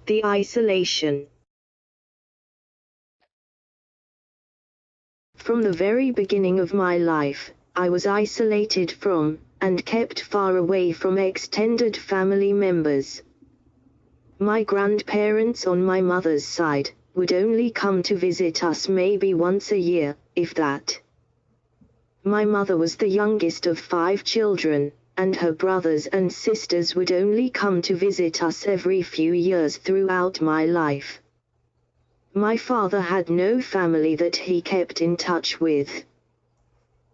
The isolation. From the very beginning of my life, I was isolated from, and kept far away from extended family members. My grandparents on my mother's side would only come to visit us maybe once a year, if that. My mother was the youngest of 5 children, and her brothers and sisters would only come to visit us every few years throughout my life. My father had no family that he kept in touch with.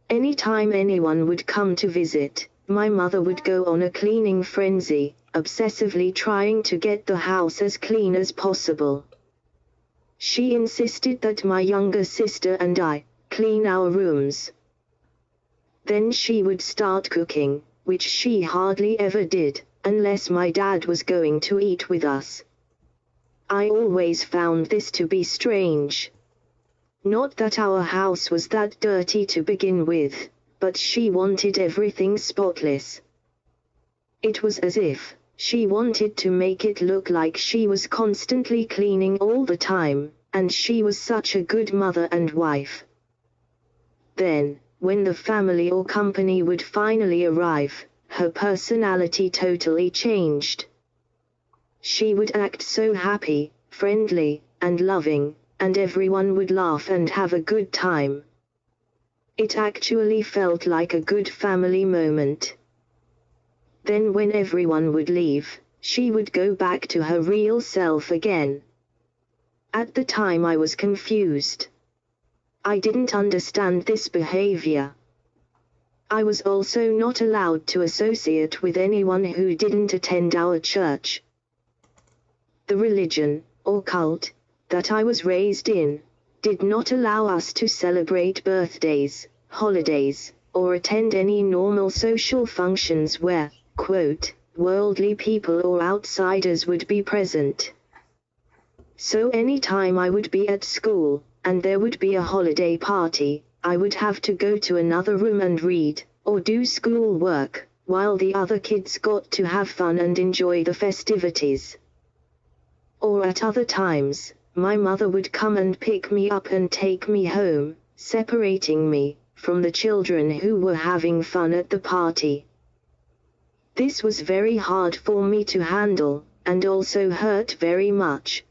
Anytime anyone would come to visit, my mother would go on a cleaning frenzy, obsessively trying to get the house as clean as possible. She insisted that my younger sister and I clean our rooms. Then she would start cooking, which she hardly ever did, unless my dad was going to eat with us. I always found this to be strange. Not that our house was that dirty to begin with, but she wanted everything spotless. It was as if she wanted to make it look like she was constantly cleaning all the time, and she was such a good mother and wife. Then, when the family or company would finally arrive, her personality totally changed. She would act so happy, friendly, and loving, and everyone would laugh and have a good time. It actually felt like a good family moment. Then when everyone would leave, she would go back to her real self again. At the time I was confused. I didn't understand this behavior. I was also not allowed to associate with anyone who didn't attend our church. The religion, or cult, that I was raised in, did not allow us to celebrate birthdays, holidays, or attend any normal social functions where, quote, worldly people or outsiders would be present. So any time I would be at school, and there would be a holiday party, I would have to go to another room and read, or do school work, while the other kids got to have fun and enjoy the festivities. Or at other times, my mother would come and pick me up and take me home, separating me from the children who were having fun at the party. This was very hard for me to handle, and also hurt very much.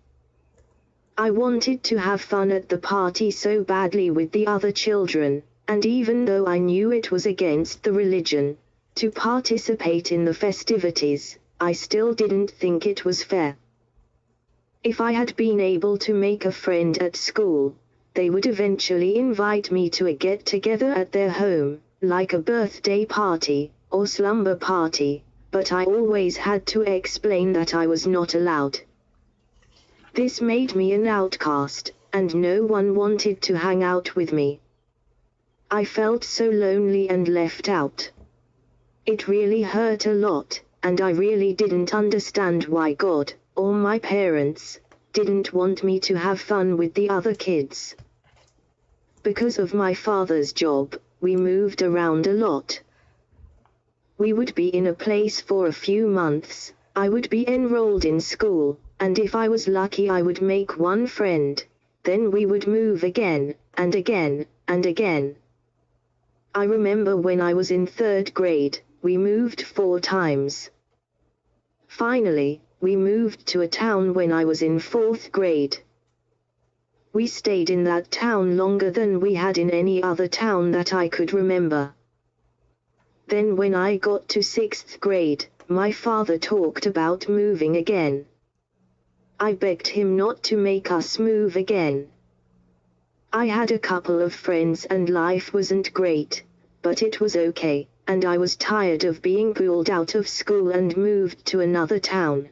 I wanted to have fun at the party so badly with the other children, and even though I knew it was against the religion to participate in the festivities, I still didn't think it was fair. If I had been able to make a friend at school, they would eventually invite me to a get-together at their home, like a birthday party or slumber party, but I always had to explain that I was not allowed. This made me an outcast, and no one wanted to hang out with me. I felt so lonely and left out. It really hurt a lot, and I really didn't understand why God, or my parents, didn't want me to have fun with the other kids. Because of my father's job, we moved around a lot. We would be in a place for a few months, I would be enrolled in school, and if I was lucky I would make one friend, then we would move again, and again, and again. I remember when I was in 3rd grade, we moved 4 times. Finally, we moved to a town when I was in 4th grade. We stayed in that town longer than we had in any other town that I could remember. Then when I got to 6th grade, my father talked about moving again. I begged him not to make us move again. I had a couple of friends and life wasn't great, but it was okay, and I was tired of being pulled out of school and moved to another town.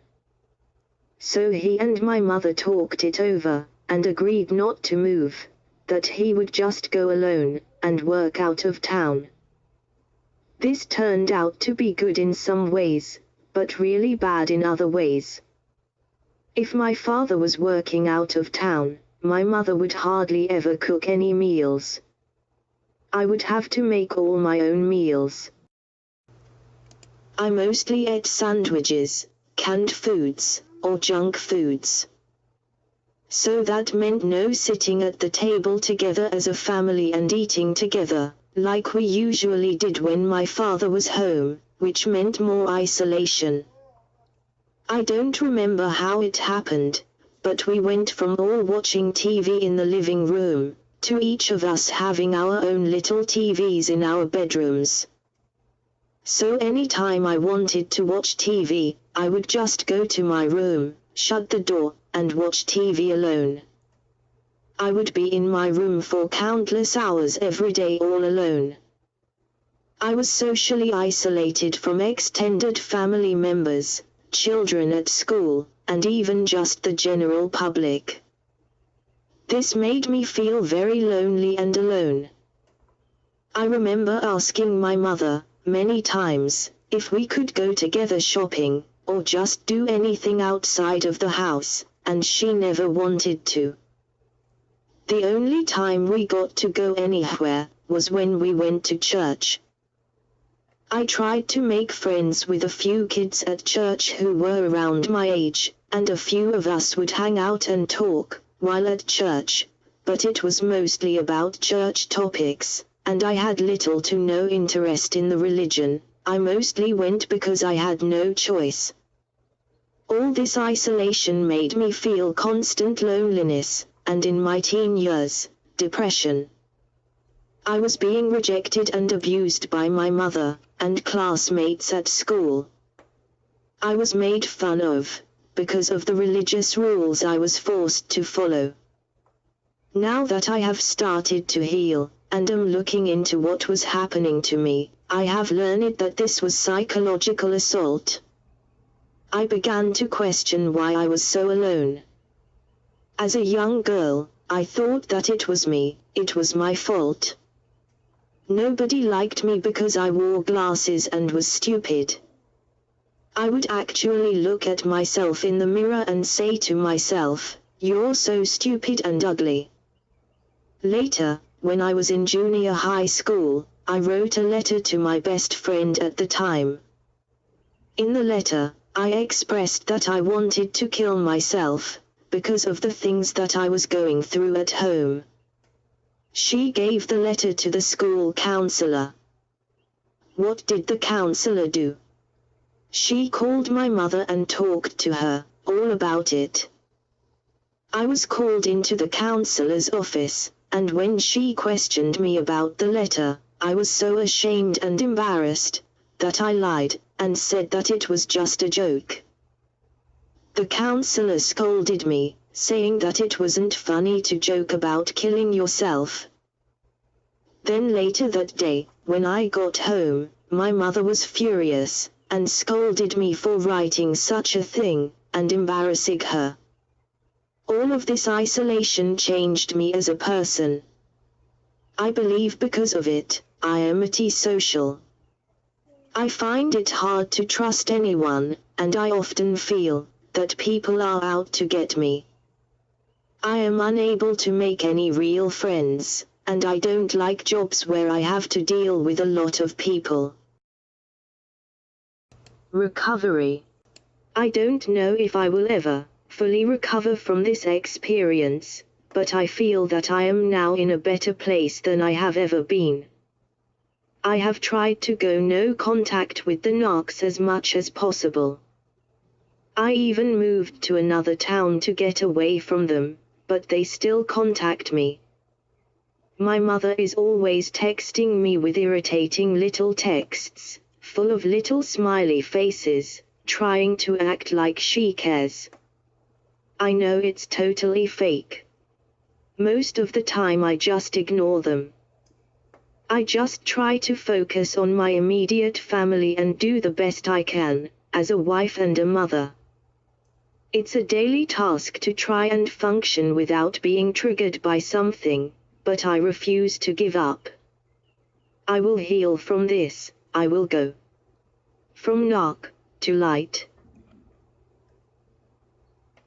So he and my mother talked it over, and agreed not to move, that he would just go alone, and work out of town. This turned out to be good in some ways, but really bad in other ways. If my father was working out of town, my mother would hardly ever cook any meals. I would have to make all my own meals. I mostly ate sandwiches, canned foods, or junk foods. So that meant no sitting at the table together as a family and eating together, like we usually did when my father was home, which meant more isolation. I don't remember how it happened, but we went from all watching TV in the living room, to each of us having our own little TVs in our bedrooms. So anytime I wanted to watch TV, I would just go to my room, shut the door, and watch TV alone. I would be in my room for countless hours every day all alone. I was socially isolated from extended family members, children at school, and even just the general public. This made me feel very lonely and alone. I remember asking my mother, many times, if we could go together shopping, or just do anything outside of the house, and she never wanted to. The only time we got to go anywhere was when we went to church. I tried to make friends with a few kids at church who were around my age, and a few of us would hang out and talk while at church, but it was mostly about church topics, and I had little to no interest in the religion. I mostly went because I had no choice. All this isolation made me feel constant loneliness, and in my teen years, depression. I was being rejected and abused by my mother and classmates at school. I was made fun of because of the religious rules I was forced to follow. Now that I have started to heal, and am looking into what was happening to me, I have learned that this was psychological assault. I began to question why I was so alone. As a young girl, I thought that it was me, it was my fault. Nobody liked me because I wore glasses and was stupid. I would actually look at myself in the mirror and say to myself, "You're so stupid and ugly." Later, when I was in junior high school, I wrote a letter to my best friend at the time. In the letter, I expressed that I wanted to kill myself because of the things that I was going through at home. She gave the letter to the school counselor. What did the counselor do? She called my mother and talked to her all about it. I was called into the counselor's office, and when she questioned me about the letter, I was so ashamed and embarrassed that I lied and said that it was just a joke. The counselor scolded me, saying that it wasn't funny to joke about killing yourself. Then later that day, when I got home, my mother was furious and scolded me for writing such a thing and embarrassing her. All of this isolation changed me as a person. I believe because of it, I am antisocial. I find it hard to trust anyone, and I often feel that people are out to get me. I am unable to make any real friends, and I don't like jobs where I have to deal with a lot of people. Recovery. I don't know if I will ever fully recover from this experience, but I feel that I am now in a better place than I have ever been. I have tried to go no contact with the narcs as much as possible. I even moved to another town to get away from them, but they still contact me. My mother is always texting me with irritating little texts, full of little smiley faces, trying to act like she cares. I know it's totally fake. Most of the time I just ignore them. I just try to focus on my immediate family and do the best I can, as a wife and a mother. It's a daily task to try and function without being triggered by something, but I refuse to give up. I will heal from this, I will go from narc to light.